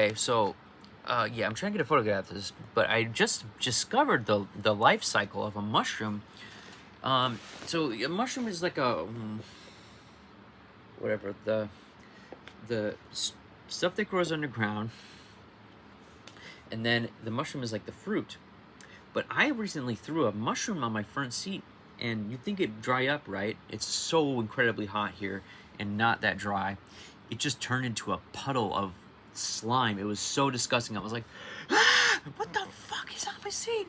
Okay, so, yeah, I'm trying to get a photograph of this, but I just discovered the life cycle of a mushroom. So a mushroom is like a whatever the stuff that grows underground, and then the mushroom is like the fruit. But I recently threw a mushroom on my front seat, and you'd think it'd dry up, right? It's so incredibly hot here, and not that dry. It just turned into a puddle of slime. It was so disgusting. I was like, ah, what the fuck is on my seat?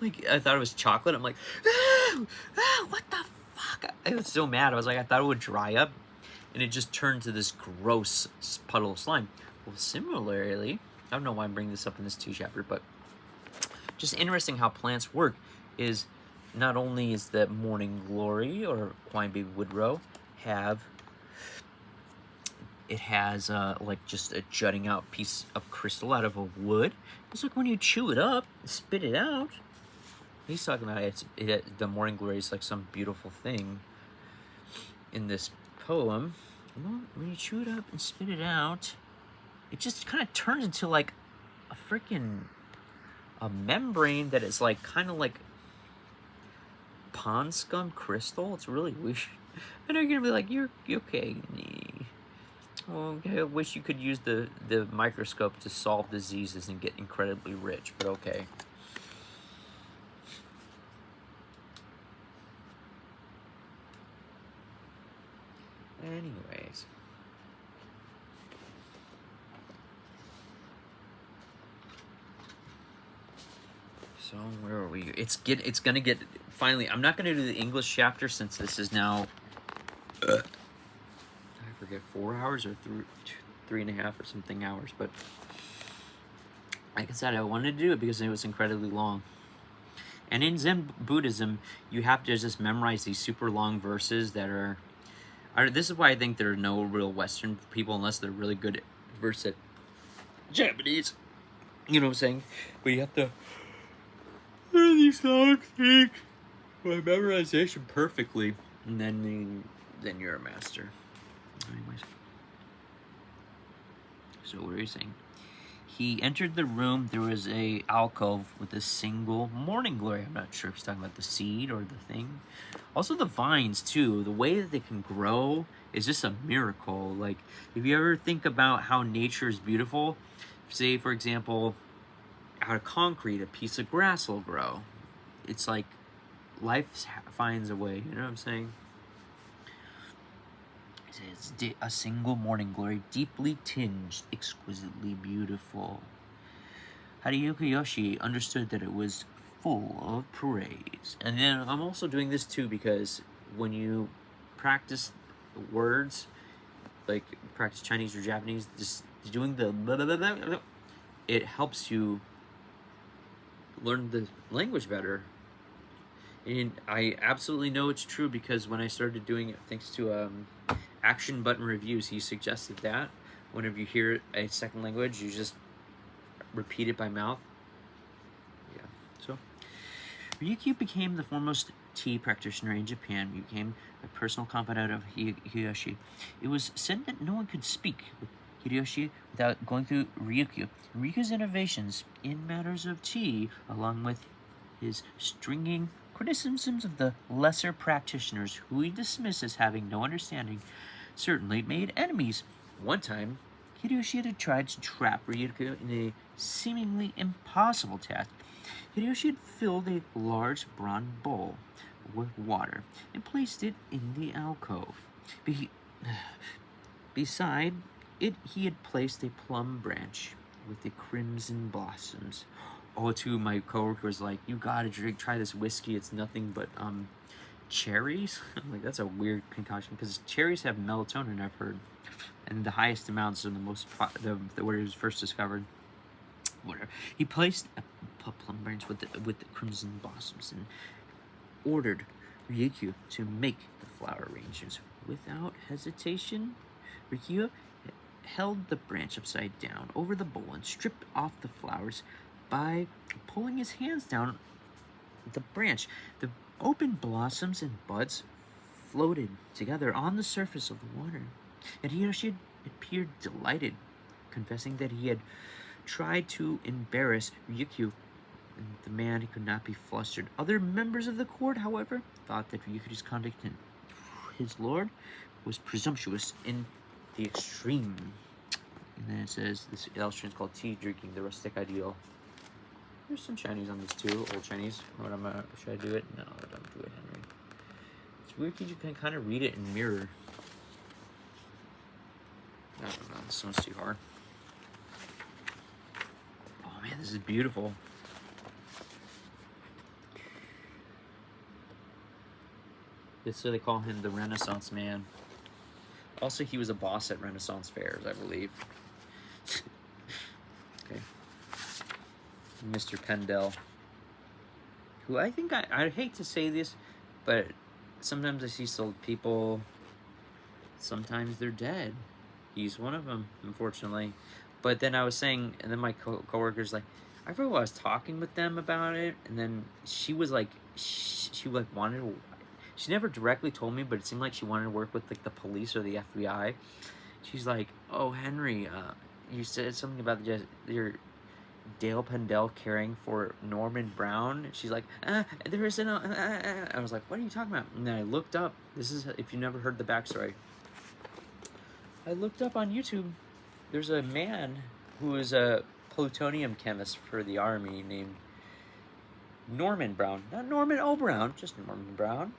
Like, I thought it was chocolate. I'm like, ah, ah, what the fuck? I was so mad. I was like, I thought it would dry up, and it just turned to this gross puddle of slime. Well, similarly, I don't know why I'm bringing this up in this tea chapter, but just interesting how plants work is not only is the morning glory or Hawaiian baby woodrow have it has like just a jutting out piece of crystal out of a wood. It's like when you chew it up, spit it out. He's talking about the morning glory is like some beautiful thing in this poem. Well, when you chew it up and spit it out, it just kind of turns into like a freaking membrane that is like kind of like pond scum crystal. It's really weird. I know you're gonna be like, you're okay. Well, I wish you could use the microscope to solve diseases and get incredibly rich, but okay. Anyways. So where are we? It's gonna get finally. I'm not gonna do the English chapter since this is now. I forget 4 hours or 3.5 or something hours, but like I said, I wanted to do it because it was incredibly long. And in Zen Buddhism, you have to just memorize these super long verses that are. This is why I think there are no real Western people unless they're really good at verse at Japanese. You know what I'm saying? But you have to learn these long things by memorization perfectly, and then you're a master. Anyways, so what are you saying? He entered the room. There was a alcove with a single morning glory. I'm not sure if he's talking about the seed or the thing. Also the vines too. The way that they can grow is just a miracle. Like if you ever think about how nature is beautiful, say for example, out of concrete, a piece of grass will grow. It's like life finds a way. You know what I'm saying? It's a single morning glory, deeply tinged, exquisitely beautiful. Hariyoka Yoshi understood that it was full of praise. And then I'm also doing this too because when you practice words, like practice Chinese or Japanese, just doing the blah, blah, blah, blah, it helps you learn the language better. And I absolutely know it's true because when I started doing it, thanks to Action Button Reviews, he suggested that whenever you hear a second language, you just repeat it by mouth. Yeah. So Ryukyu became the foremost tea practitioner in Japan. He became a personal confidant of Hideyoshi. It was said that no one could speak with Hideyoshi without going through Ryukyu. Ryukyu's innovations in matters of tea, along with his stringing criticisms of the lesser practitioners who he dismissed as having no understanding, certainly made enemies. One time, Hideyoshi had tried to trap Ryukyu in a seemingly impossible task. Hideyoshi had filled a large bronze bowl with water and placed it in the alcove. Beside it, he had placed a plum branch with the crimson blossoms. Oh, too, my coworker was like, "You gotta try this whiskey. It's nothing but cherries." I'm like, that's a weird concoction because cherries have melatonin, I've heard, and the highest amounts are the most where it was first discovered. Whatever. He placed a plum branch with the crimson blossoms and ordered Ryukyu to make the flower arrangements. Without hesitation, Ryukyu held the branch upside down over the bowl and stripped off the flowers by pulling his hands down the branch. The open blossoms and buds floated together on the surface of the water, and Hideyoshi appeared delighted, confessing that he had tried to embarrass Ryukyu, and the man could not be flustered. Other members of the court, however, thought that Ryukyu's conduct in his lord was presumptuous in the extreme. And then it says, this illustration is called Tea Drinking, the Rustic Ideal. There's some Chinese on this too, old Chinese. Should I do it? No, don't do it, Henry. It's weird because you can kind of read it in mirror. I don't know, this one's too hard. Oh man, this is beautiful. So they call him the Renaissance Man. Also, he was a boss at Renaissance fairs, I believe. Okay. Mr. Pendell. Who I think, I hate to say this, but sometimes I see some people, sometimes they're dead. He's one of them, unfortunately. But then I was saying, and then my coworker's like, I forgot what I was talking with them about it, and then she was like, she wanted to, she never directly told me, but it seemed like she wanted to work with like the police or the FBI. She's like, oh, Henry, you said something about your Dale Pendell caring for Norman Brown. She's like, there is an, I was like, what are you talking about? And then I looked up, this is, if you never heard the backstory, I looked up on YouTube, there's a man who is a plutonium chemist for the Army named Norman Brown. Not Norman O. Brown, just Norman Brown.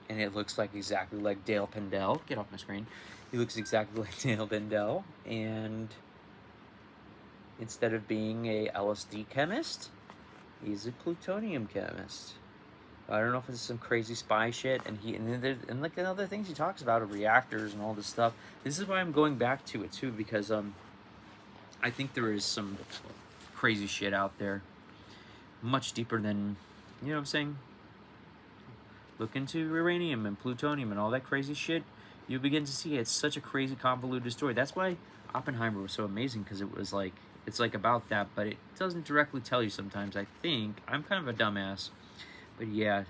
And it looks like exactly like Dale Pendell. Get off my screen. He looks exactly like Dale Pendell. And instead of being a LSD chemist, he's a plutonium chemist. I don't know if it's some crazy spy shit. And like the other things he talks about are reactors and all this stuff. This is why I'm going back to it too, because I think there is some crazy shit out there. Much deeper than, you know what I'm saying? Look into uranium and plutonium and all that crazy shit. You begin to see it's such a crazy convoluted story. That's why Oppenheimer was so amazing, because it was like, it's like about that, but it doesn't directly tell you sometimes, I think. I'm kind of a dumbass. But yeah,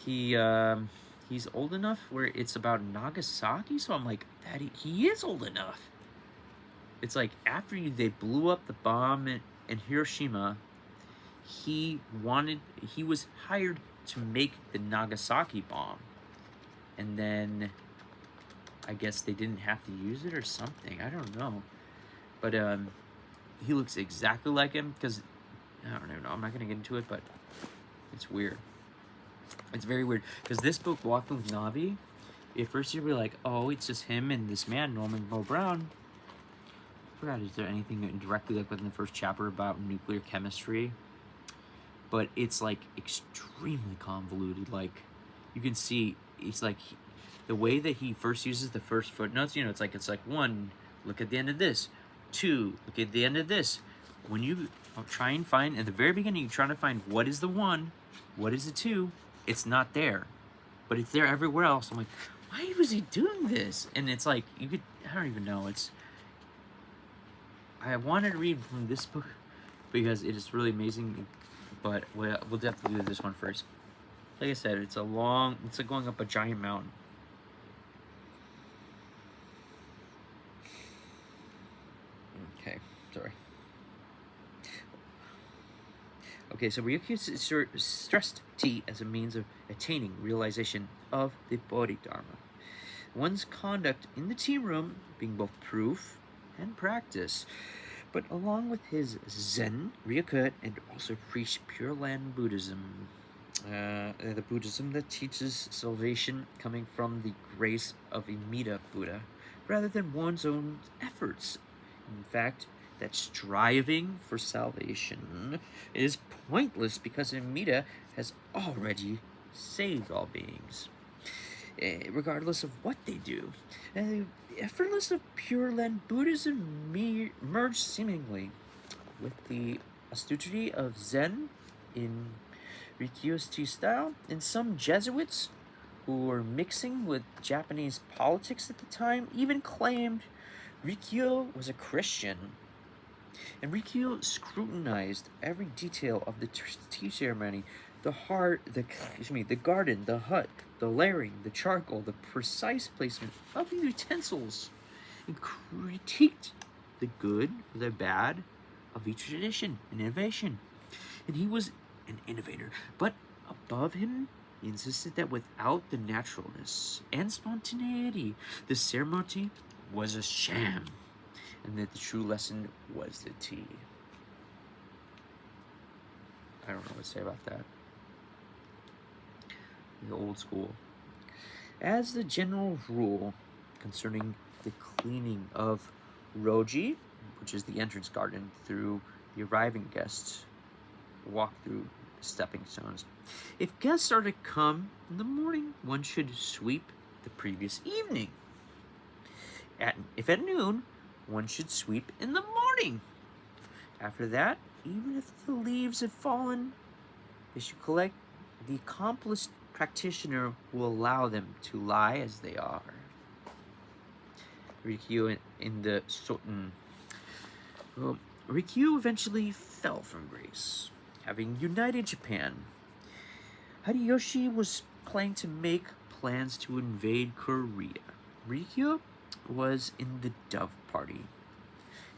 he's old enough where it's about Nagasaki, so I'm like, Daddy, he is old enough. It's like after they blew up the bomb in Hiroshima, he was hired to make the Nagasaki bomb, and then I guess they didn't have to use it or something. I don't know, but he looks exactly like him, because I don't even know. I'm not gonna get into it, but it's weird. It's very weird, because this book, Walking with Navi, at first you'd be like, oh, it's just him and this man, Norman Bo Brown. I forgot, is there anything directly like within the first chapter about nuclear chemistry? But it's like extremely convoluted. Like you can see, it's like the way that he first uses the first footnotes. You know, it's like 1, look at the end of this. 2, look at the end of this. When you try and find at the very beginning, you're trying to find what is the 1, what is the 2. It's not there, but it's there everywhere else. I'm like, why was he doing this? And it's like you could, I don't even know. I wanted to read from this book because it is really amazing. But we'll have to do this one first. Like I said, it's like going up a giant mountain. Okay, sorry. Okay, so Ryukyu stressed tea as a means of attaining realization of the Bodhidharma. One's conduct in the tea room being both proof and practice. But along with his Zen, Ryukyu and also preached Pure Land Buddhism. The Buddhism that teaches salvation coming from the grace of Amida Buddha, rather than one's own efforts. In fact, that striving for salvation is pointless, because Amida has already saved all beings, regardless of what they do. Effortless of Pure Land Buddhism merged seemingly with the austerity of Zen in Rikyu's tea style, and some Jesuits who were mixing with Japanese politics at the time even claimed Rikyu was a Christian. And Rikyu scrutinized every detail of the tea ceremony, the garden, the hut, the layering, the charcoal, the precise placement of the utensils, and critiqued the good, the bad of each tradition and innovation. And he was an innovator, but above him, he insisted that without the naturalness and spontaneity, the ceremony was a sham, and that the true lesson was the tea. I don't know what to say about that. The old school. As the general rule concerning the cleaning of roji, which is the entrance garden through the arriving guests, walk through stepping stones. If guests are to come in the morning, one should sweep the previous evening. If at noon, one should sweep in the morning. After that, even if the leaves have fallen, they should collect. The accomplished practitioner will allow them to lie as they are. Rikyu in the Soten. Well, Rikyu eventually fell from grace, having united Japan. Hideyoshi was planning to make plans to invade Korea. Rikyu was in the Dove Party,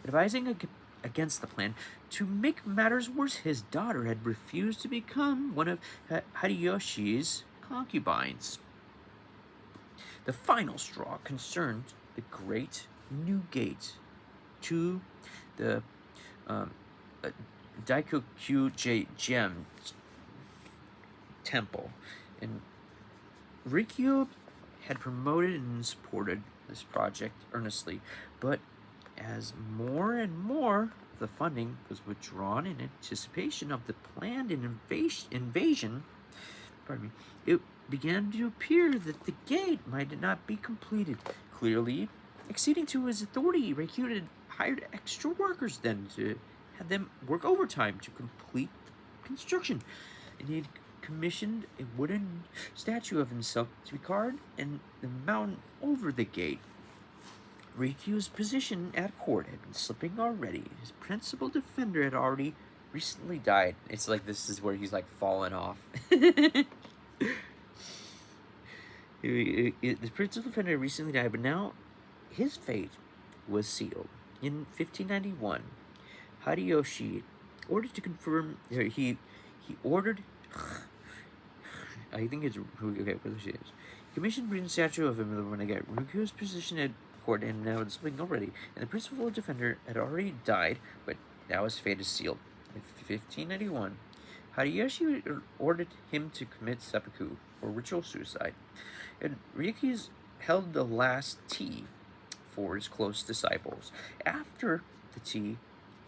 advising against the plan. To make matters worse, his daughter had refused to become one of Hideyoshi's concubines. The final straw concerned the great new gate to the Daikokyu-gem temple, and Rikyu had promoted and supported this project earnestly, but as more and more of the funding was withdrawn in anticipation of the planned invasion, it began to appear that the gate might not be completed. Clearly, acceding to his authority, Rikyu had hired extra workers then to have them work overtime to complete the construction, and he had commissioned a wooden statue of himself to be carved in the mountain over the gate. Rikyu's position at court had been slipping already. His principal defender had already recently died. It's like this is where he's like fallen off. The principal defender had recently died, but now his fate was sealed. In 1591, Hideyoshi ordered to confirm. He ordered. I think it's okay. He commissioned a statue of him when I got Rikyu's position at court, and now it's spring already. And the principal defender had already died, but now his fate is sealed. In 1591, Hideyoshi ordered him to commit seppuku, or ritual suicide, and Rikyu's held the last tea for his close disciples. After the tea,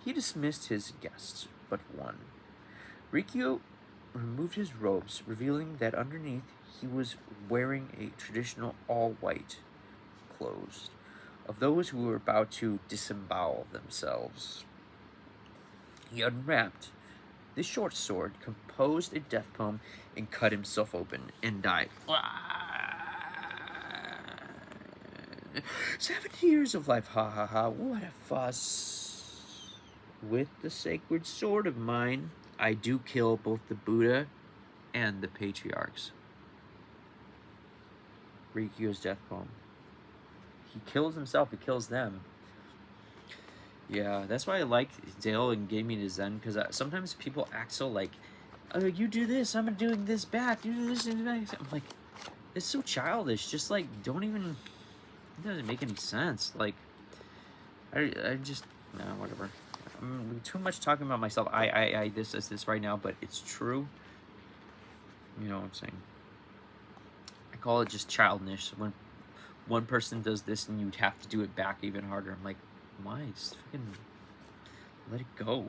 he dismissed his guests, but one. Rikyu removed his robes, revealing that underneath he was wearing a traditional all-white clothes of those who were about to disembowel themselves. He unwrapped this short sword, composed a death poem, and cut himself open and died. 7 years of life, ha ha ha, what a fuss. With the sacred sword of mine, I do kill both the Buddha and the patriarchs. Rikyu's death poem. He kills himself, he kills them. Yeah, that's why I like Dale and Gave Me to Zen, because sometimes people act so like, oh, you do this, I'm doing this back, you do this, and that. I'm like, it's so childish, just like, don't even, it doesn't make any sense. Like, I just, no, whatever. I'm too much talking about myself. I this right now, but it's true. You know what I'm saying? I call it just childish. When one person does this and you'd have to do it back even harder. I'm like, why? Just fucking let it go.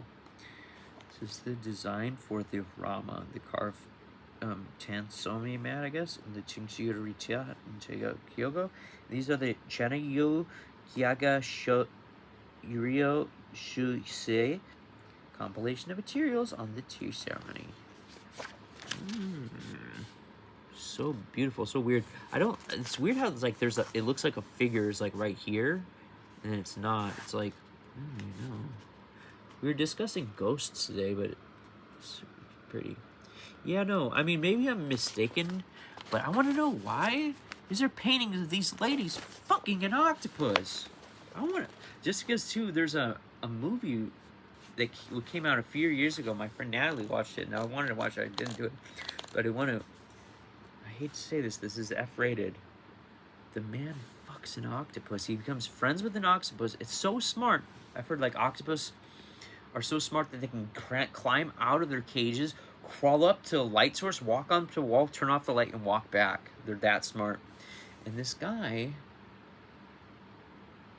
This is the design for the Rama, the carved Tansomi mat, I guess, and the Chinchiguri and Kyogo. These are the Chanayu Kyaga Yurio Shusei compilation of materials on the tea ceremony. So beautiful, so weird. It's weird how it's like it looks like a figure is like right here, and it's not. It's like, I don't know. We were discussing ghosts today, but it's pretty. Yeah, no, I mean, maybe I'm mistaken, but I want to know why is there paintings of these ladies fucking an octopus? I want to, just because too, there's a movie that came out a few years ago. My friend Natalie watched it, and I wanted to watch it. I didn't do it, but I want to. I hate to say this. This is F-rated. The man fucks an octopus. He becomes friends with an octopus. It's so smart. I've heard like octopus are so smart that they can climb out of their cages, crawl up to a light source, walk onto a wall, turn off the light, and walk back. They're that smart. And this guy,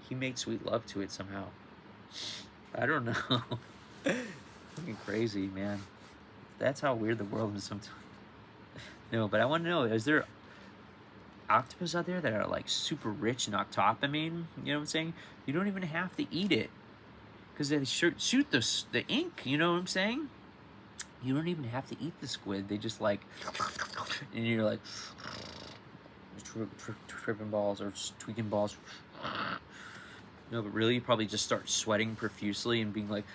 he made sweet love to it somehow. I don't know. Fucking crazy, man. That's how weird the world is sometimes. No, but I want to know, is there octopus out there that are like super rich in octopamine? You know what I'm saying? You don't even have to eat it, because they shoot the ink. You know what I'm saying? You don't even have to eat the squid. They just like, and you're like tripping balls or tweaking balls. No, but really, you probably just start sweating profusely and being like,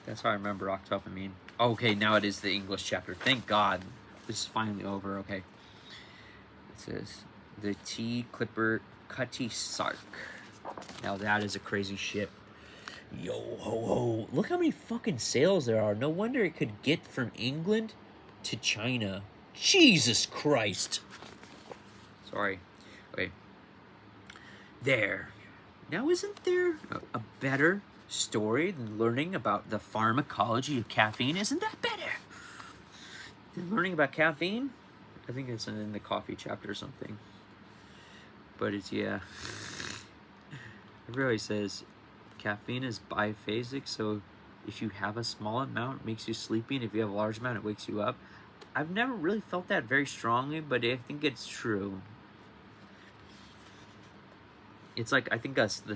That's how I remember octopamine. Okay, now it is the English chapter. Thank God. This is finally over. Okay. It says, the T. Clipper Cutty Sark. Now that is a crazy ship. Yo ho ho. Look how many fucking sails there are. No wonder it could get from England to China. Jesus Christ. Sorry. Okay. There. Now isn't there a better story than learning about the pharmacology of caffeine? Isn't that better than learning about caffeine? I think it's in the coffee chapter or something. But it's, yeah. Everybody says caffeine is biphasic, so if you have a small amount, it makes you sleepy, and if you have a large amount, it wakes you up. I've never really felt that very strongly, but I think it's true. It's like, I think that's the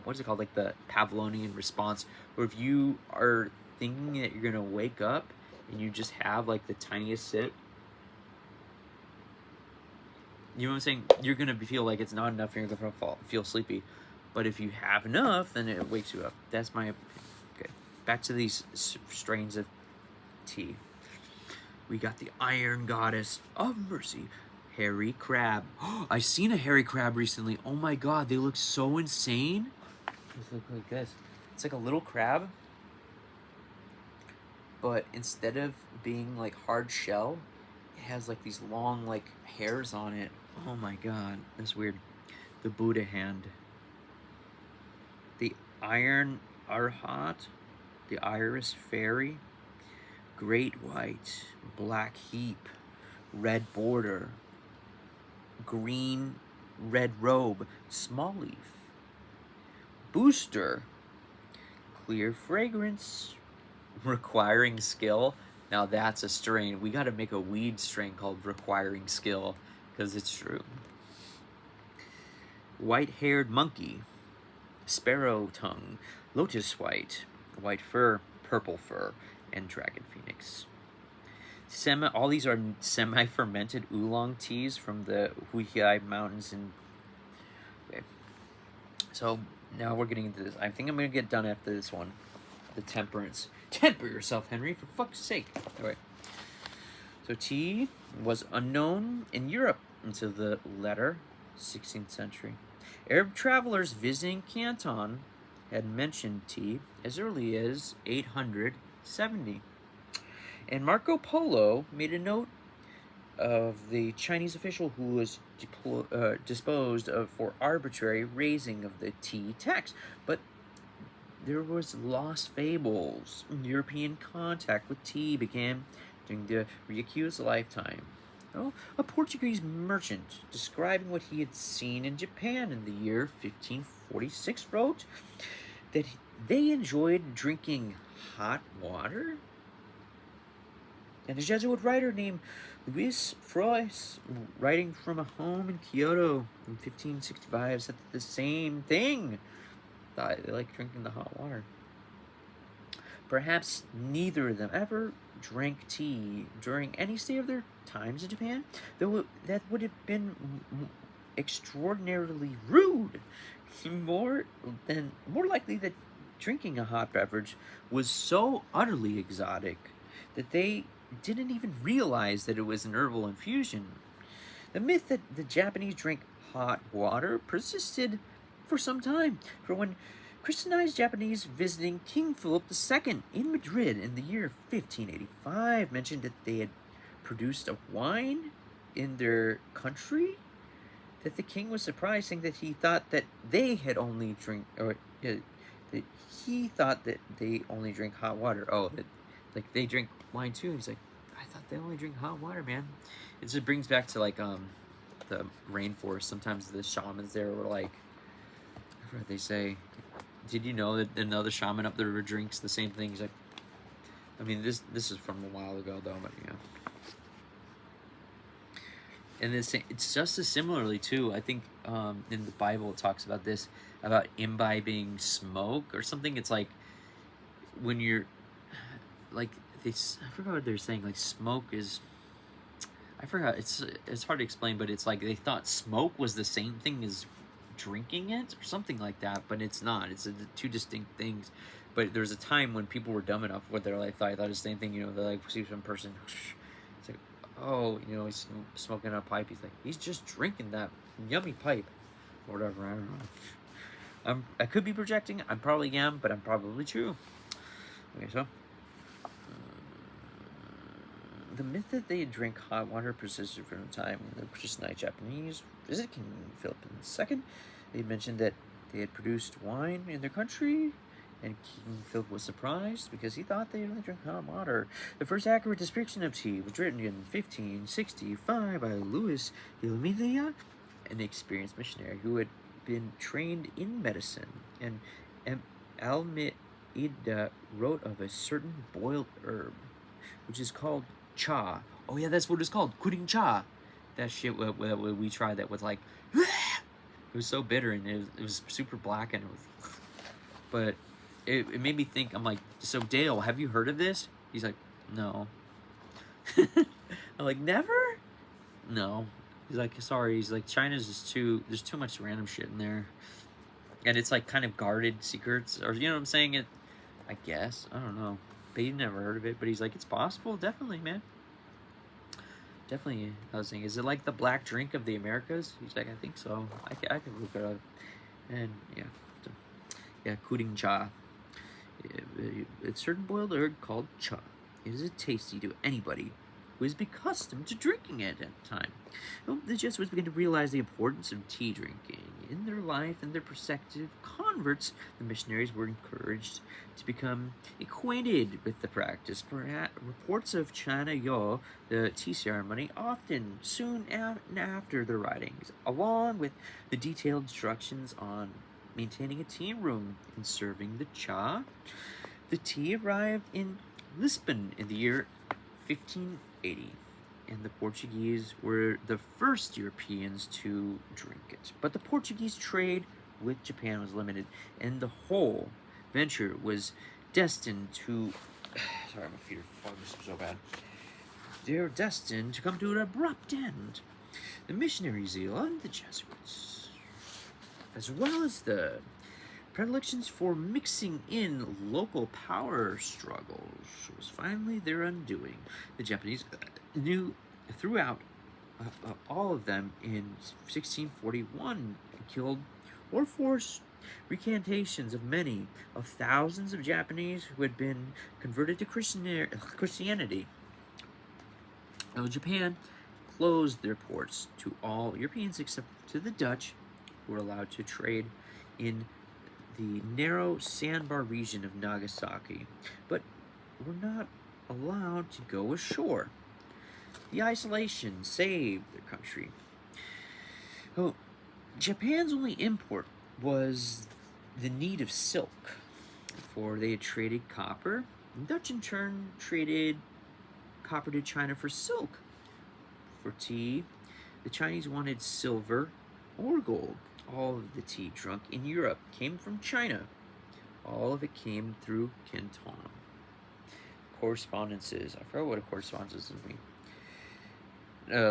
what's it called? Like the Pavlovian response, where if you are thinking that you're gonna wake up and you just have like the tiniest sip, you know what I'm saying? You're gonna feel like it's not enough, and you're gonna feel sleepy. But if you have enough, then it wakes you up. That's my opinion. Okay, back to these strains of tea. We got the Iron Goddess of Mercy, hairy crab. I seen a hairy crab recently. Oh my god, they look so insane. These look like this. It's like a little crab, but instead of being like hard shell, it has like these long like hairs on it. Oh my god, that's weird. The Buddha hand. The Iron Arhat, the Iris Fairy, Great White, Black Heap, Red Border, Green Red Robe, Small Leaf, Booster, Clear Fragrance, Requiring Skill. Now that's a strain. We gotta make a weed strain called Requiring Skill, because it's true. White-haired Monkey, Sparrow Tongue, Lotus White, White Fur, Purple Fur, and Dragon Phoenix. All these are semi-fermented oolong teas from the Huiai Mountains in... Okay. So now we're getting into this. I think I'm going to get done after this one. The temperance. Temper yourself, Henry, for fuck's sake. Anyway. So tea was unknown in Europe until the latter 16th century. Arab travelers visiting Canton had mentioned tea as early as 870. And Marco Polo made a note of the Chinese official who was disposed of for arbitrary raising of the tea tax. But there was lost fables. European contact with tea began during the Ryukyu's lifetime. Oh, a Portuguese merchant describing what he had seen in Japan in the year 1546 wrote that they enjoyed drinking hot water. And a Jesuit writer named Luis Frois, writing from a home in Kyoto in 1565, said the same thing. They like drinking the hot water. Perhaps neither of them ever drank tea during any stay of their times in Japan, though that would have been extraordinarily rude. More likely that drinking a hot beverage was so utterly exotic that they didn't even realize that it was an herbal infusion. The myth that the Japanese drink hot water persisted for some time. For when Christianized Japanese visiting King Philip II in Madrid in the year 1585 mentioned that they had produced a wine in their country, that the king was surprised, saying that he thought that they had only drink, or that he thought that they only drink hot water. Oh, that like they drink wine too. He's like, I thought they only drink hot water, man. It just brings back to like the rainforest. Sometimes the shamans there were like, I forgot what they say. Did you know that another shaman up the river drinks the same thing? He's like, I mean, this is from a while ago though, but yeah. And it's just as similarly too. I think in the Bible it talks about this, about imbibing smoke or something. It's like when you're like I forgot what they're saying. Like smoke is, I forgot. It's hard to explain, but it's like they thought smoke was the same thing as drinking it or something like that, but it's not. It's two distinct things. But there was a time when people were dumb enough where they're like, thought the same thing. You know, they like see some person. It's like, oh, you know, he's smoking a pipe. He's like, he's just drinking that yummy pipe, or whatever. I don't know. I could be projecting. I probably am, but I'm probably true. Okay, so the myth that they drink hot water persisted for a time when the Christianized Japanese visited King Philip II. They mentioned that they had produced wine in their country, and King Philip was surprised because he thought they only drink hot water. The first accurate description of tea was written in 1565 by Louis de l'Amelia, an experienced missionary who had been trained in medicine, and Almeida wrote of a certain boiled herb, which is called cha. Oh yeah, that's what it's called, kuring cha. That shit we tried that was like, it was so bitter, and it was super black, and it was, but it made me think. I'm like, so Dale, have you heard of this? He's like, no. I'm like, never? No. He's like, sorry. He's like, China's just there's too much random shit in there, and it's like kind of guarded secrets, or you know what I'm saying? I guess, I don't know. But he never heard of it, but he's like, it's possible, definitely, man. Definitely. I was saying, is it like the black drink of the Americas? He's like, I think so. I can look it up. And yeah, so, yeah, kuring cha. It's a certain boiled herb called cha. It is tasty to anybody who is accustomed to drinking it at the time. Well, the Jesuits began to realize the importance of tea drinking in their life, and their prospective converts, the missionaries, were encouraged to become acquainted with the practice. Reports of China Yo, the tea ceremony, often soon after the writings, along with the detailed instructions on maintaining a tea room and serving the cha. The tea arrived in Lisbon in the year 1580, and the Portuguese were the first Europeans to drink it. But the Portuguese trade with Japan was limited, and the whole venture was destined to sorry, my feet are fogging so bad. They're destined to come to an abrupt end. The missionary zeal and the Jesuits, as well as the predilections for mixing in local power struggles, was finally their undoing. The Japanese knew throughout all of them in 1641, killed or forced recantations of many of thousands of Japanese who had been converted to Christianity. Now, Japan closed their ports to all Europeans except to the Dutch, who were allowed to trade in the narrow sandbar region of Nagasaki, but were not allowed to go ashore. The isolation saved the country. Oh, Japan's only import was the need of silk, for they had traded copper. The Dutch in turn traded copper to China for silk. For tea, the Chinese wanted silver or gold. All of the tea drunk in Europe came from China. All of it came through Canton. Correspondences. I forgot what a correspondence mean.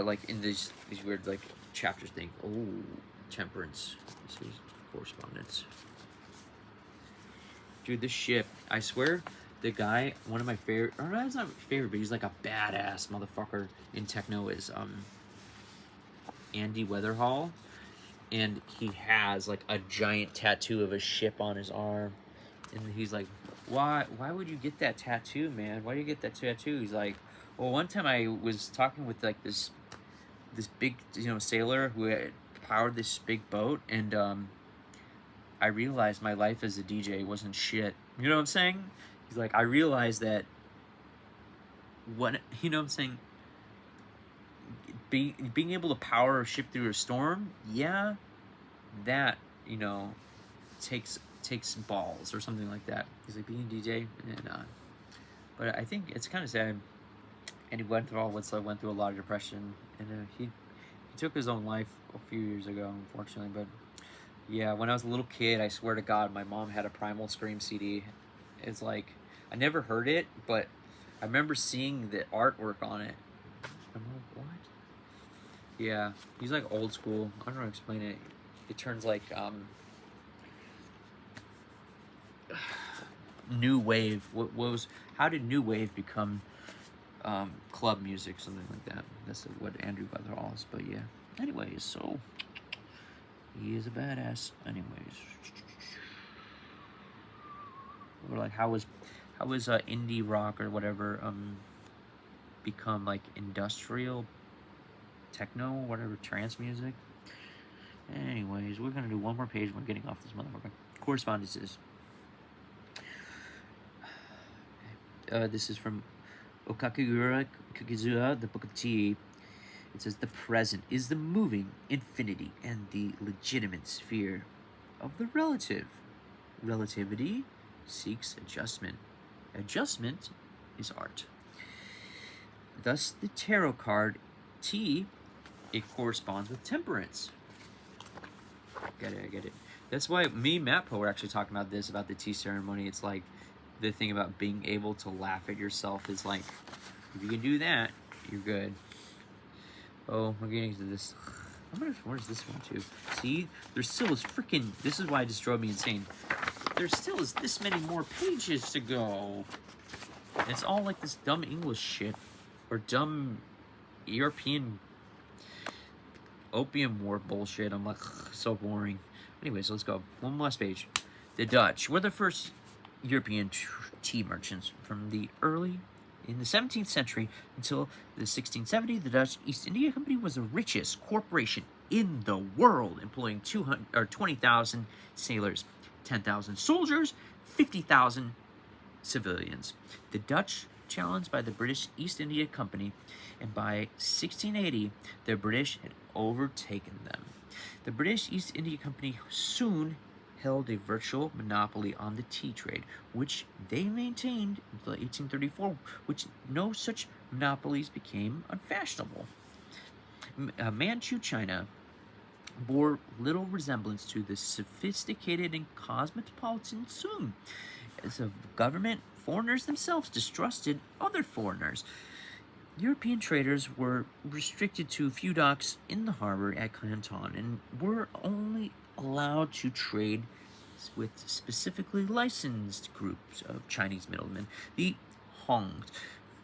Like in these weird like chapters thing. Oh, temperance. This is correspondence. Dude, this ship. I swear, the guy, one of my favorite, or that's not my favorite, but he's like a badass motherfucker in techno is Andy Weatherhall, and he has like a giant tattoo of a ship on his arm, and he's like, why would you get that tattoo, man? Why do you get that tattoo? He's like, well, one time I was talking with like this big, you know, sailor who had powered this big boat, and I realized my life as a DJ wasn't shit. You know what I'm saying? He's like, I realized that what, you know what I'm saying? Being able to power a ship through a storm, yeah, that, you know, takes balls or something like that. He's like, being a DJ, and but I think it's kind of sad. And he went through a lot of depression, and he took his own life a few years ago, unfortunately. But yeah, when I was a little kid, I swear to God, my mom had a Primal Scream CD. It's like, I never heard it, but I remember seeing the artwork on it. I'm like, what? Yeah, he's like old school. I don't know how to explain it. It turns like new wave. How did new wave become club music, something like that? That's what Andrew Weatherall is. But yeah. Anyways, so he is a badass. Anyways, or like how was indie rock or whatever become like industrial techno, whatever, trance music? Anyways, we're gonna do one more page. We're getting off this motherfucker. Correspondences. This is from Okakagura Kakizuha, the Book of Tea. It says, the present is the moving infinity and the legitimate sphere of the relative. Relativity seeks adjustment. Adjustment is art. Thus, the tarot card T, it corresponds with temperance. I get it. That's why me and Matt Poe were actually talking about this, about the tea ceremony. It's like, the thing about being able to laugh at yourself is like, if you can do that, you're good. Oh, we're getting to this. Where's this one too? See, there still is freaking, this is why it just drove me insane. There still is this many more pages to go. And it's all like this dumb English shit, or dumb European opium war bullshit. I'm like, ugh, so boring. Anyways, let's go. One last page. The Dutch were the first European tea merchants from in the 17th century until the 1670. The Dutch East India Company was the richest corporation in the world, employing 20,000 sailors, 10,000 soldiers, 50,000 civilians. The Dutch challenged by the British East India Company, and by 1680, the British had overtaken them. The British East India Company soon held a virtual monopoly on the tea trade, which they maintained until 1834, which no such monopolies became unfashionable. Manchu China bore little resemblance to the sophisticated and cosmopolitan Sung. As a government, foreigners themselves distrusted other foreigners. European traders were restricted to a few docks in the harbor at Canton and were only allowed to trade with specifically licensed groups of Chinese middlemen, the Hongs.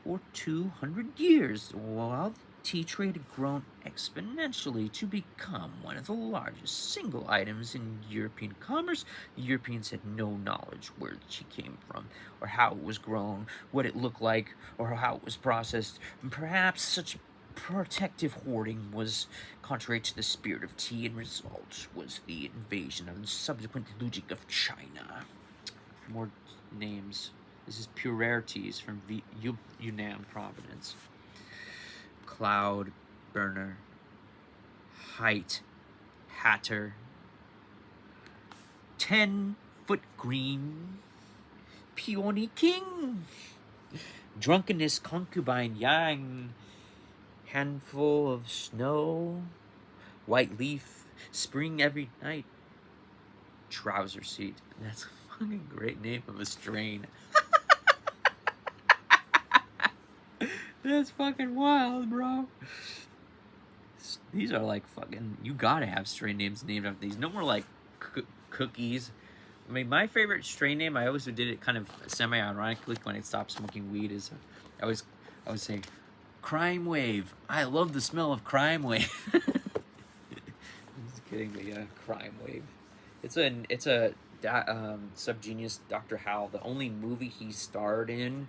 For 200 years, while the tea trade had grown exponentially to become one of the largest single items in European commerce, the Europeans had no knowledge where the tea came from, or how it was grown, what it looked like, or how it was processed, and perhaps such protective hoarding was contrary to the spirit of tea, and result was the invasion and subsequent looting of China. More names. This is Purensis from Yunnan Province. Cloud Burner, Height Hatter, 10-foot Green, Peony King, Drunkenness Concubine Yang, Handful of Snow, White Leaf, Spring Every Night, Trouser Seat. That's a fucking great name of a strain. That's fucking wild, bro. These are like fucking, you gotta have strain names named after these. No more like cookies. I mean, my favorite strain name, I always did it kind of semi-ironically when I stopped smoking weed, is I would say Crime Wave. I love the smell of Crime Wave. kidding, but yeah, crime wave. It's a subgenius Dr. Howe. The only movie he starred in,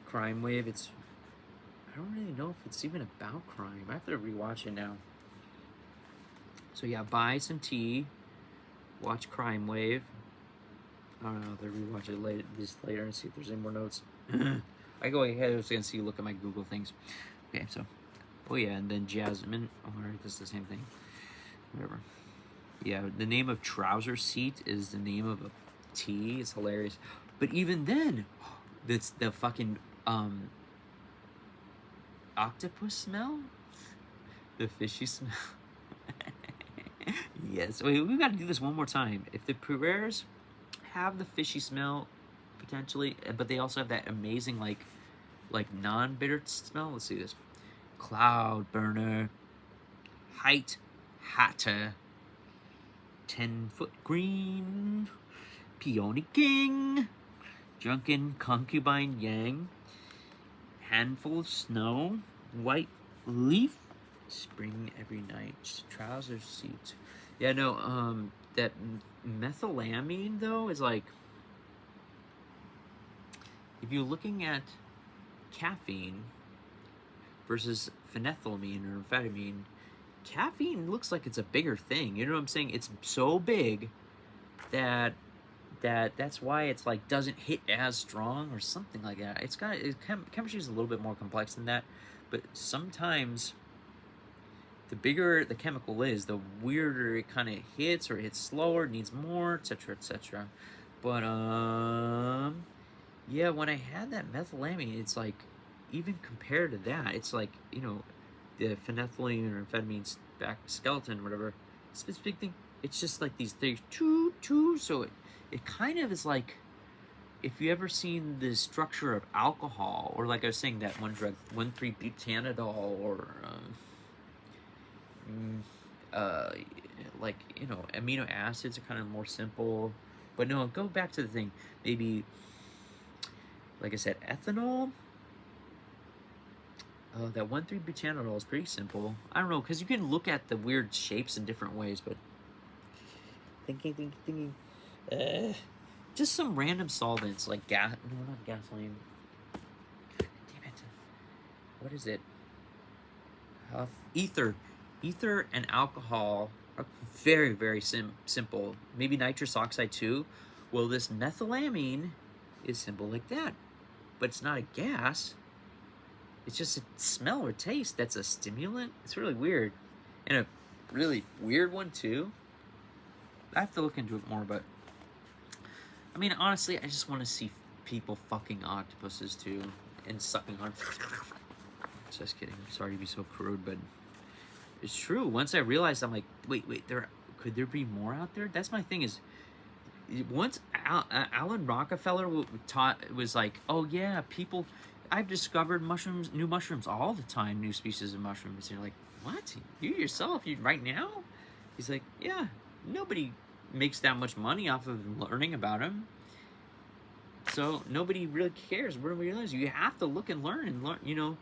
Crime Wave. I don't really know if it's even about crime. I have to rewatch it now. So yeah, buy some tea, watch Crime Wave. I don't know. I'll rewatch it later and see if there's any more notes. I go ahead and see, look at my Google things. Okay, so, oh yeah, and then Jasmine. Oh, alright, this is the same thing. Whatever. Yeah, the name of Trouser Seat is the name of a tea. It's hilarious. But even then, that's the fucking octopus smell, the fishy smell. Yes. Wait, we got to do this one more time. If the pureres have the fishy smell potentially, but they also have that amazing like non-bitter smell. Let's see this. Cloud burner, height hatter, 10-foot green, peony king, drunken concubine yang, handful of snow, white leaf, spring every night, trouser seat. Yeah, no, that methylamine though is like, if you're looking at caffeine versus phenethylamine or amphetamine, caffeine looks like it's a bigger thing. You know what I'm saying? It's so big that's why it's like doesn't hit as strong or something like that. Chemistry is a little bit more complex than that, but sometimes the bigger the chemical is, the weirder it kind of hits, or it hits slower, needs more, etc., etc. But yeah, when I had that methylamine, it's like, even compared to that, it's like, you know, the phenethylamine or amphetamine back skeleton or whatever, it's this big thing. It's just like these things, so it kind of is like, if you ever seen the structure of alcohol, or like I was saying, that one drug, 1,3-butanediol, or like, you know, amino acids are kind of more simple. But no, go back to the thing. Maybe, like I said, ethanol. That 1,3-butanediol is pretty simple. I don't know, because you can look at the weird shapes in different ways, but thinking. Just some random solvents like no, not gasoline. Damn it. What is it? Ether. Ether and alcohol are very, very simple. Maybe nitrous oxide too. Well, this methylamine is simple like that, but it's not a gas. It's just a smell or taste that's a stimulant. It's really weird. And a really weird one too. I have to look into it more, but I mean, honestly, I just want to see people fucking octopuses too and sucking on. Just kidding. I'm sorry to be so crude, but it's true. Once I realized, I'm like, wait, could there be more out there? That's my thing. Is once Alan Rockefeller was like, oh yeah, people, I've discovered new mushrooms all the time, new species of mushrooms. And you're like, what? You yourself? You right now? He's like, yeah. Nobody makes that much money off of learning about them, so nobody really cares. What do we realize? You have to look and learn, you know,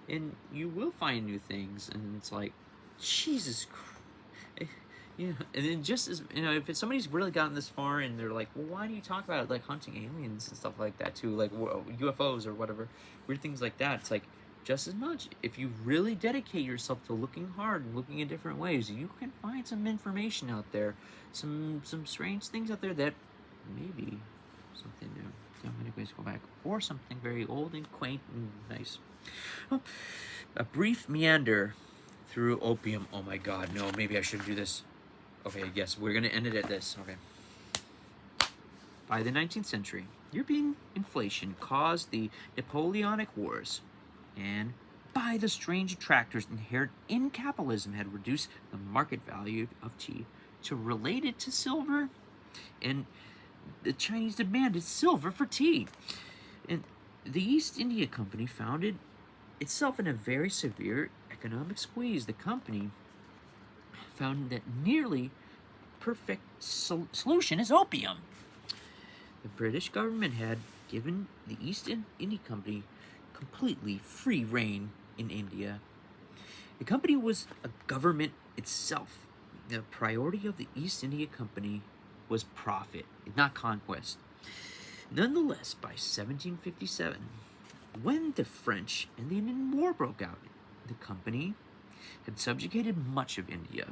and you will find new things. And it's like, Jesus Christ. You know, and then just as, you know, if somebody's really gotten this far and they're like, well, why do you talk about it, like hunting aliens and stuff like that too, like UFOs or whatever, weird things like that, it's like, just as much, if you really dedicate yourself to looking hard and looking in different ways, you can find some information out there, some strange things out there that maybe something new. So anyways, go back, or something very old and quaint and nice. Oh, a brief meander through opium. Oh my God, no, maybe I shouldn't do this. Okay, yes, we're gonna end it at this. Okay. By the 19th century, European inflation caused the Napoleonic Wars, and by the strange attractors inherent in capitalism had reduced the market value of tea to related to silver, and the Chinese demanded silver for tea. And the East India Company found itself in a very severe economic squeeze. The company found that nearly perfect solution is opium. The British government had given the East India Company completely free reign in India. The company was a government itself. The priority of the East India Company was profit, not conquest. Nonetheless, by 1757, when the French and the Indian War broke out, the company had subjugated much of India.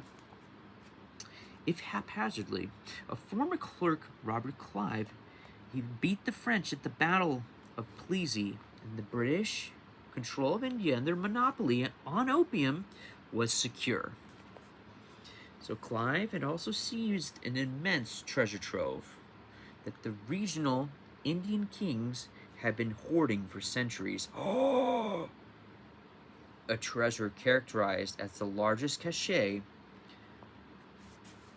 If haphazardly, a former clerk, Robert Clive, he beat the French at the Battle of Plassey, and the British control of India and their monopoly on opium was secure. So Clive had also seized an immense treasure trove that the regional Indian kings had been hoarding for centuries. A treasure characterized as the largest cache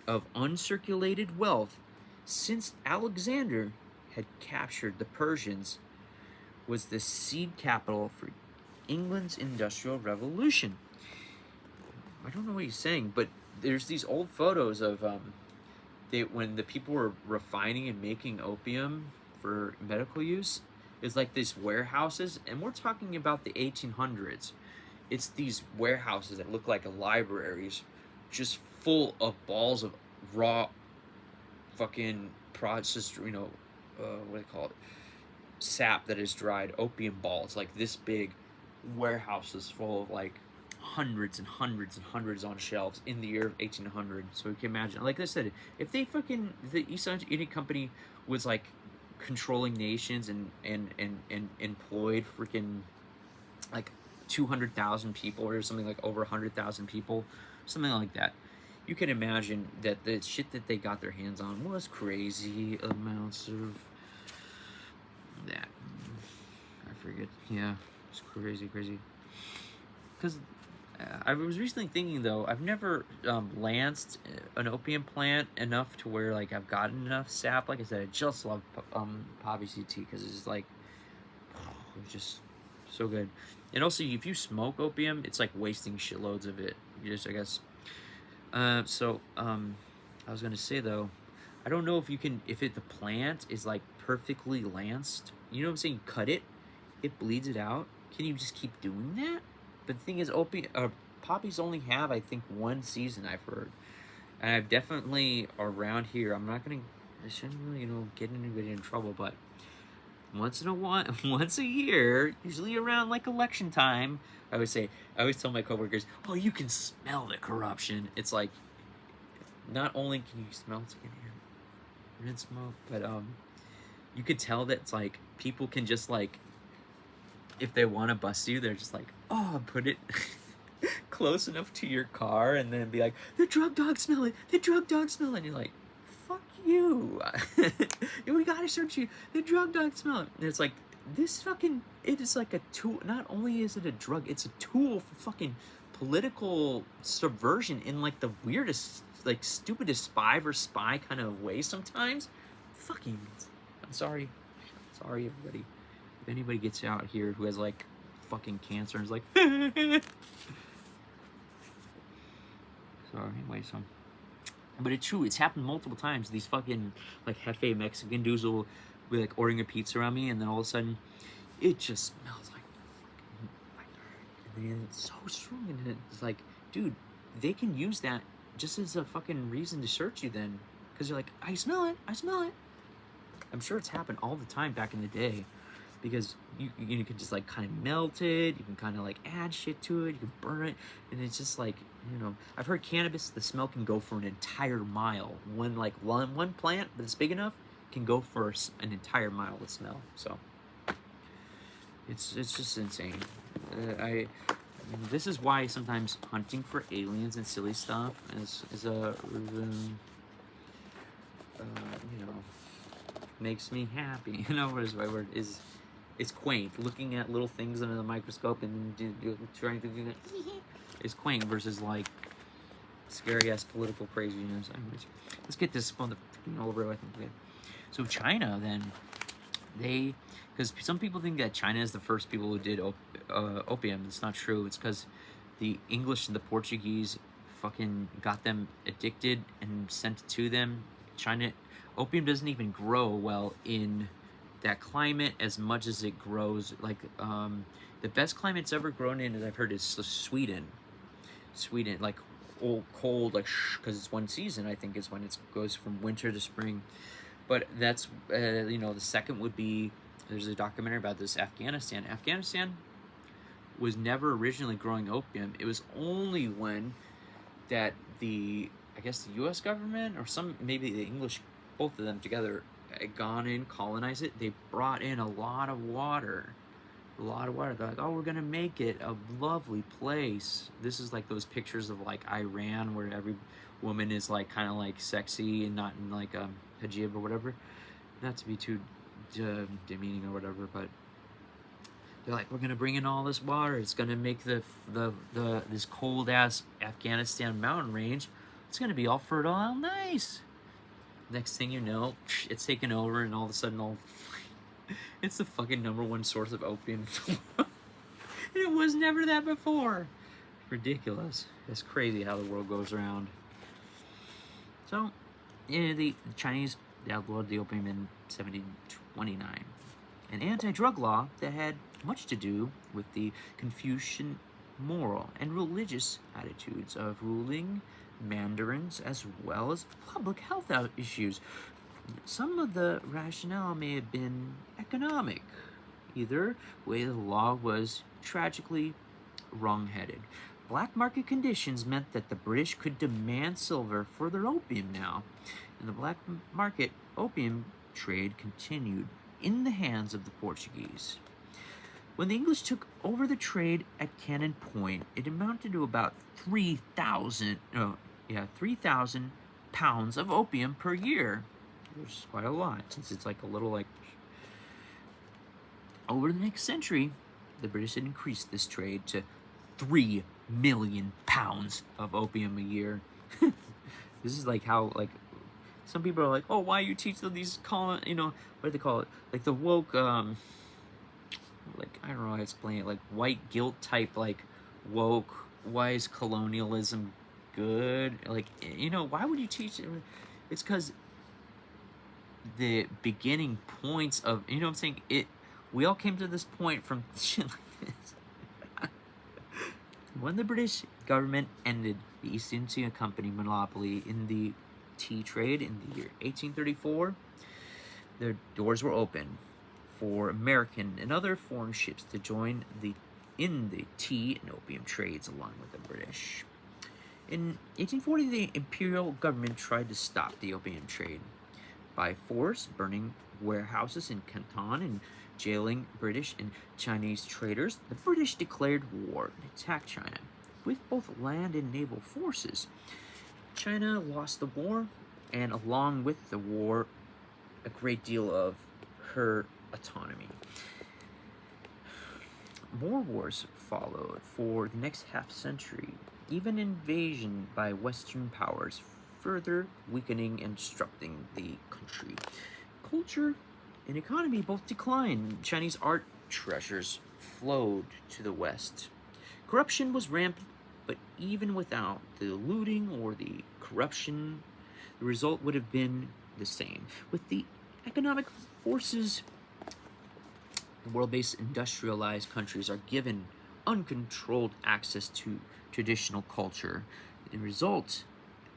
of uncirculated wealth since Alexander had captured the Persians, was the seed capital for England's Industrial Revolution. I don't know what he's saying, but there's these old photos of when the people were refining and making opium for medical use. It's like these warehouses, and we're talking about the 1800s. It's these warehouses that look like libraries, just full of balls of raw fucking processed, what do they call it? Sap that is dried, opium balls, like this big, warehouses full of like hundreds and hundreds and hundreds on shelves in the year of 1800. So you can imagine, like I said, if they the East India Company was like controlling nations and employed freaking like 200,000 people or something, like over 100,000 people, something like that, you can imagine that the shit that they got their hands on was crazy amounts of that. I forget. Yeah, it's crazy. Because I was recently thinking, though, I've never lanced an opium plant enough to where like I've gotten enough sap. Like I said, I just love poppy seed tea because it's like, it's just so good. And also, if you smoke opium, it's like wasting shitloads of it. You just, I guess. I was gonna say though, I don't know if you can, if the plant is like perfectly lanced. You know what I'm saying? Cut it, it bleeds it out. Can you just keep doing that? But the thing is, poppies only have, I think, one season, I've heard. And I've definitely, around here, I shouldn't really, get anybody in trouble, but once a year, usually around like election time, I always tell my coworkers, oh, you can smell the corruption. It's like, not only can you smell it in smoke, but you could tell that it's like, people can just like, if they want to bust you, they're just like, oh, put it close enough to your car and then be like, the drug dogs smell it, the drug dogs smell it. And you're like, fuck you. We gotta search you. The drug dogs smell it. And it's like, this fucking, it is like a tool. Not only is it a drug, it's a tool for fucking political subversion in like the weirdest, like stupidest spy versus spy kind of way sometimes. Fucking, I'm sorry, everybody. If anybody gets out here who has like fucking cancer and is like, so anyway, but it's true, it's happened multiple times. These fucking like Hefe Mexican dudes will be like ordering a pizza around me, and then all of a sudden it just smells like and then it's so strong, and it's like, dude, they can use that just as a fucking reason to search you then, because you're like, I smell it. I'm sure it's happened all the time back in the day, because you can just like kind of melt it, you can kind of like add shit to it, you can burn it, and it's just like, I've heard cannabis, the smell can go for an entire mile. One plant that's big enough can go for an entire mile of smell. So it's just insane. This is why sometimes hunting for aliens and silly stuff is makes me happy. What is my word? It's quaint. Looking at little things under the microscope and trying to do that is quaint versus like scary ass political craziness. Anyways, let's get this over with. Okay. So China then, because some people think that China is the first people who did opium. It's not true. It's because the English and the Portuguese fucking got them addicted and sent it to them. Opium doesn't even grow well in that climate as much as it grows like the best climate it's ever grown in, as I've heard, is Sweden, like cold, like, because it's one season, I think, is when it goes from winter to spring. But that's, you know, the second would be, there's a documentary about this, Afghanistan. Afghanistan was never originally growing opium. It was only when that I guess the U.S. government or maybe the English, both of them together, had gone in, colonized it. They brought in a lot of water. They're like, oh, we're gonna make it a lovely place. This is like those pictures of like Iran where every woman is like kind of like sexy and not in like a hijab or whatever. Not to be too demeaning or whatever, but they're like, we're gonna bring in all this water. It's gonna make this cold ass Afghanistan mountain range. It's gonna be all fertile and nice. Next thing you know, it's taken over, and all of a sudden, it's the fucking #1 source of opium. And it was never that before. Ridiculous. It's crazy how the world goes around. So, yeah, the Chinese outlawed the opium in 1729. An anti-drug law that had much to do with the Confucian moral and religious attitudes of ruling mandarins, as well as public health issues. Some of the rationale may have been economic. Either way, the law was tragically wrong-headed. Black market conditions meant that the British could demand silver for their opium now. In the black market, opium trade continued in the hands of the Portuguese. When the English took over the trade at Cannon Point, it amounted to about 3,000 pounds of opium per year. Which is quite a lot, since it's like a little like... Over the next century, the British had increased this trade to 3 million pounds of opium a year. This is like how, like, some people are like, oh, why you teach them these, what do they call it? Like the woke, like, I don't know how to explain it, like white guilt type, like woke, why is colonialism good? Like, why would you teach it? It's because the beginning points of, what I'm saying, we all came to this point from shit like this. When the British government ended the East India Company monopoly in the tea trade in the year 1834, their doors were open for American and other foreign ships to join in the tea and opium trades along with the British. In 1840, the imperial government tried to stop the opium trade by force, burning warehouses in Canton and jailing British and Chinese traders. The British declared war and attacked China with both land and naval forces. China lost the war, and along with the war, a great deal of her autonomy. More wars followed for the next half-century, even invasion by Western powers, further weakening and disrupting the country. Culture and economy both declined. Chinese art treasures flowed to the West. Corruption was rampant, but even without the looting or the corruption, the result would have been the same. With the economic forces, the world-based industrialized countries are given uncontrolled access to traditional culture. The result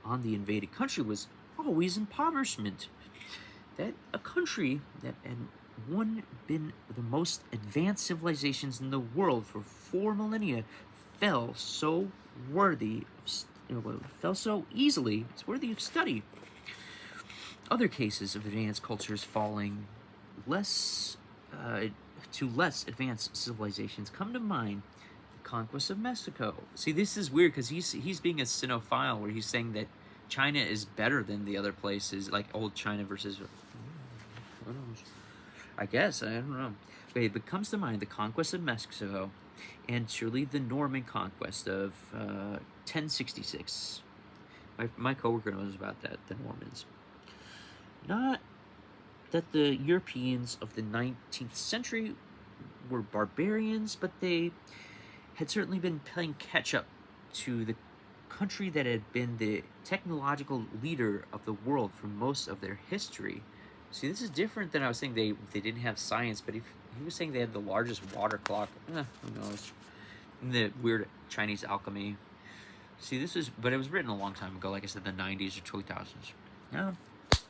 on the invaded country was always impoverishment. That a country that had once been the most advanced civilizations in the world for 4 millennia fell so easily, it's worthy of study. Other cases of advanced cultures falling to less advanced civilizations come to mind. The conquest of Mexico. See, this is weird because he's being a Sinophile, where he's saying that China is better than the other places, like old China versus... I guess, I don't know. Okay, but comes to mind the conquest of Mexico, and surely the Norman conquest of 1066. My coworker knows about that, the Normans. Not that the Europeans of the 19th century were barbarians, but they had certainly been playing catch-up to the country that had been the technological leader of the world for most of their history. See, this is different than I was saying they didn't have science, but he was saying they had the largest water clock. Who knows? And the weird Chinese alchemy. See, but it was written a long time ago, like I said, the 90s or 2000s. Now, it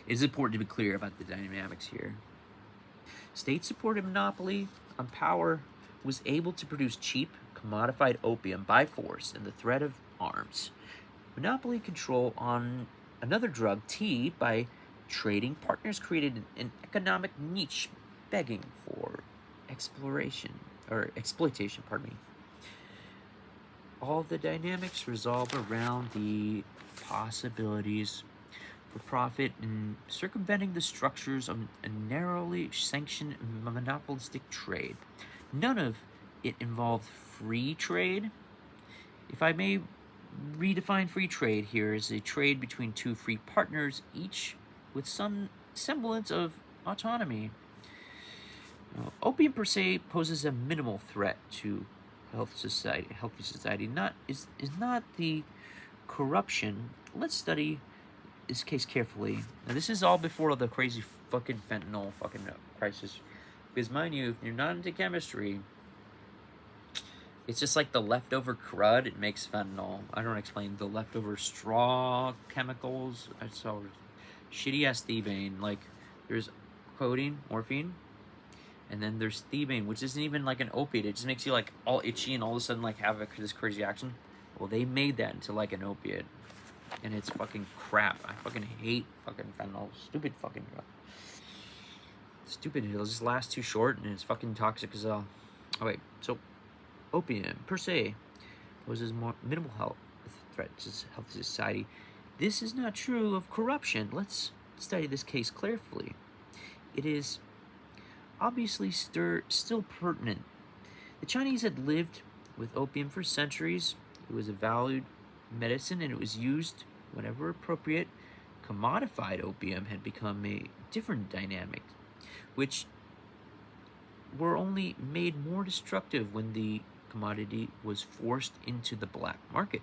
is important to be clear about the dynamics here. State-supported monopoly on power was able to produce cheap, commodified opium by force and the threat of arms. Monopoly control on another drug, tea, by trading partners created an economic niche begging for exploitation. All the dynamics resolve around the possibilities for profit in circumventing the structures of a narrowly sanctioned monopolistic trade. None of it involved free trade. If I may redefine free trade here as a trade between two free partners, each with some semblance of autonomy. Now, opium per se poses a minimal threat to healthy society. Is not the corruption. Let's study this case carefully. Now, this is all before the crazy fucking fentanyl fucking crisis. Because mind you, if you're not into chemistry, it's just like the leftover crud. It makes fentanyl. I don't explain the leftover straw chemicals. It's so shitty ass thebaine. Like there's codeine, morphine, and then there's thebaine, which isn't even like an opiate. It just makes you like all itchy and all of a sudden like have this crazy action. Well, they made that into like an opiate. And it's fucking crap. I fucking hate fucking fentanyl. Stupid fucking drug. Stupid. It'll just last too short and it's fucking toxic as hell. Oh wait, so opium per se poses more minimal health threat to healthy society. This is not true of corruption. Let's study this case carefully. It is obviously still pertinent. The Chinese had lived with opium for centuries. It was a valued medicine and it was used whenever appropriate. Commodified opium had become a different dynamic, which were only made more destructive when the commodity was forced into the black market.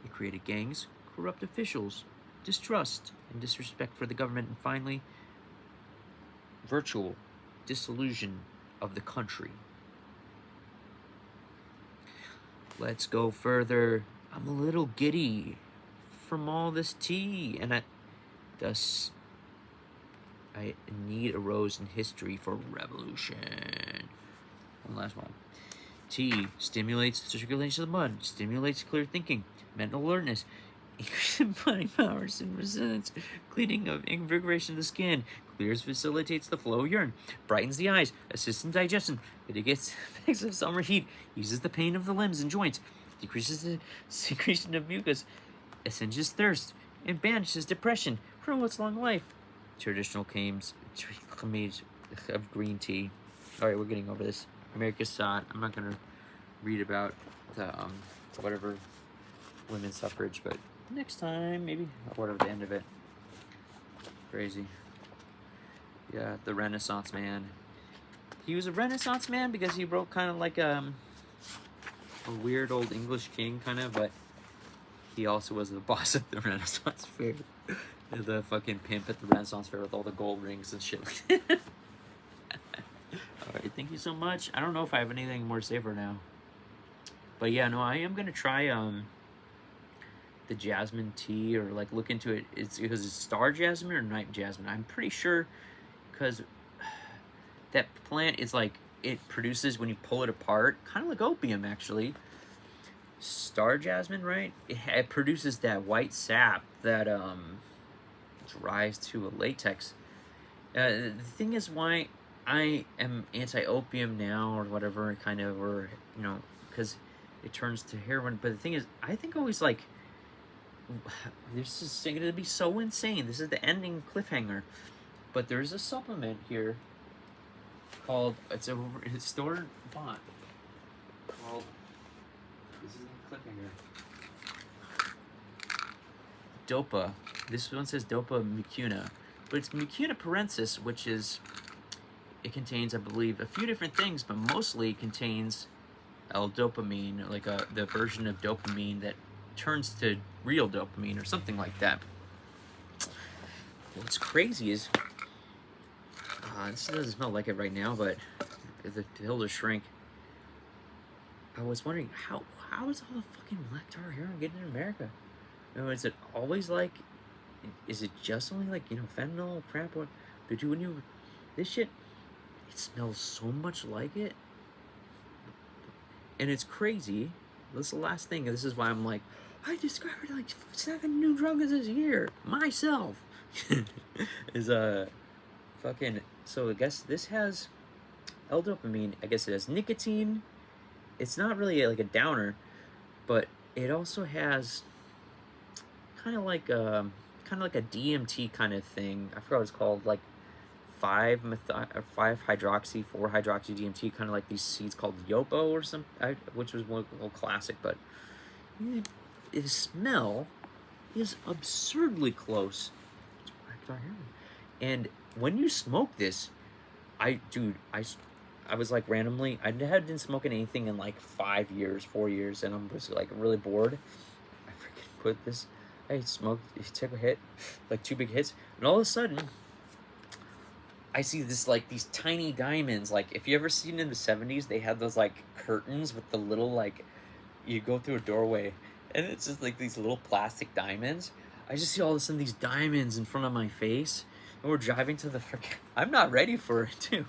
It created gangs, corrupt officials, distrust and disrespect for the government, and finally, virtual dissolution of the country. Let's go further. I'm a little giddy from all this tea, and thus a need arose in history for revolution. One last one. Tea stimulates the circulation of the blood, stimulates clear thinking, mental alertness, increasing body powers and resilience, cleaning of invigoration of the skin, clears, facilitates the flow of urine, brightens the eyes, assists in digestion, mitigates effects of summer heat, eases the pain of the limbs and joints, decreases the secretion of mucus, assuages thirst, and banishes depression, promotes long life. Traditional claims of green tea. All right, we're getting over this. America's sought. I'm not gonna read about the whatever women's suffrage, but next time maybe, or whatever the end of it. Crazy. Yeah, the Renaissance man. He was a Renaissance man because he wrote kind of like a weird old English king, kind of, but he also was the boss at the Renaissance fair. The fucking pimp at the Renaissance fair with all the gold rings and shit like that. Alright, thank you so much. I don't know if I have anything more to say for now. But yeah, no, I am gonna try the jasmine tea, or like look into it. It's because it's star jasmine or night jasmine. I'm pretty sure, because that plant is like, it produces when you pull it apart, kind of like opium actually. Star jasmine, right? It produces that white sap that dries to a latex. The thing is, why I am anti-opium now, or whatever, kind of, or you know, because it turns to heroin. But the thing is, I think always like, this is going to be so insane. This is the ending cliffhanger. But there's a supplement here called, it's store bought called, this is the cliffhanger, l-dopa. This one says l-dopa mucuna, but it's Mucuna purensis, which is, it contains, I believe, a few different things, but mostly contains L-dopamine, like the version of dopamine that turns to real dopamine or something like that. What's crazy is, this doesn't smell like it right now, but the pill to shrink. I was wondering how is all the fucking black tar heroin getting in America? You know, is it always like, is it just only like, you know, fentanyl crap? What? But when you, this shit, it smells so much like it, and it's crazy. This is the last thing. This is why I'm like, I discovered like 7 new drugs this year myself. Is fucking. So I guess this has L-dopamine. I guess it has nicotine. It's not really like a downer, but it also has kind of like a DMT kind of thing. I forgot what it's called, like 5-hydroxy 4-hydroxy DMT, kind of like these seeds called yopo or some, which was one classic. But the smell is absurdly close to black tar heroin. And when you smoke this, I was like randomly, I hadn't been smoking anything in like 4 years, and I'm just like really bored. I freaking put this, I smoked, took a hit, like 2 big hits, and all of a sudden, I see this, like, these tiny diamonds. Like, if you ever seen in the 70s, they had those, like, curtains with the little, like, you go through a doorway, and it's just, like, these little plastic diamonds. I just see all of a sudden these diamonds in front of my face, and we're driving to the freaking, I'm not ready for it, too.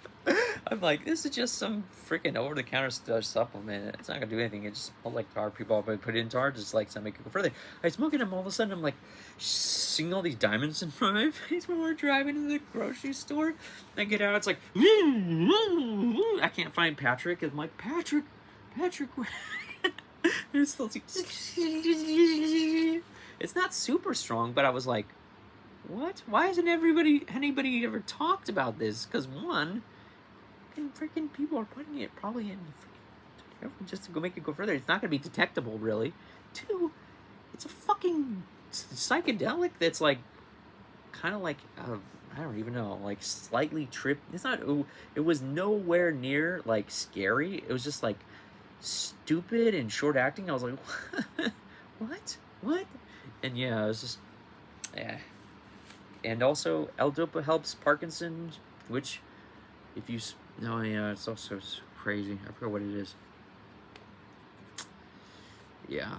I'm like, this is just some freaking over-the-counter supplement. It's not gonna do anything. It's just like tar. People put it in tar, just like to make it go further. I smoke it, and all of a sudden I'm like seeing all these diamonds in front of my face when we're driving to the grocery store. I get out, it's like, I can't find Patrick. I'm like, Patrick. It's still, it's not super strong, but I was like, what? Why hasn't anybody ever talked about this? Because one, freaking people are putting it probably in just to go make it go further. It's not going to be detectable, really. 2, it's a fucking psychedelic that's like kind of like I don't even know, like slightly it's not. It was nowhere near like scary. It was just like stupid and short acting. I was like, what? And yeah, it was just And also, l-dopa helps Parkinson's, which, if you no, yeah, it's also crazy. I forgot what it is. Yeah.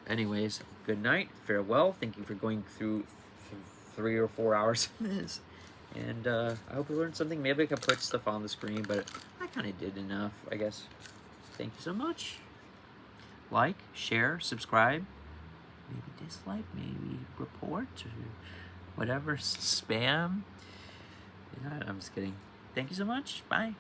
Anyways, good night, farewell. Thank you for going through 3 or 4 hours of this, and I hope you learned something. Maybe I could put stuff on the screen, but I kind of did enough, I guess. Thank you so much. Like, share, subscribe, maybe dislike, maybe report, or whatever, spam. I'm just kidding. Thank you so much. Bye.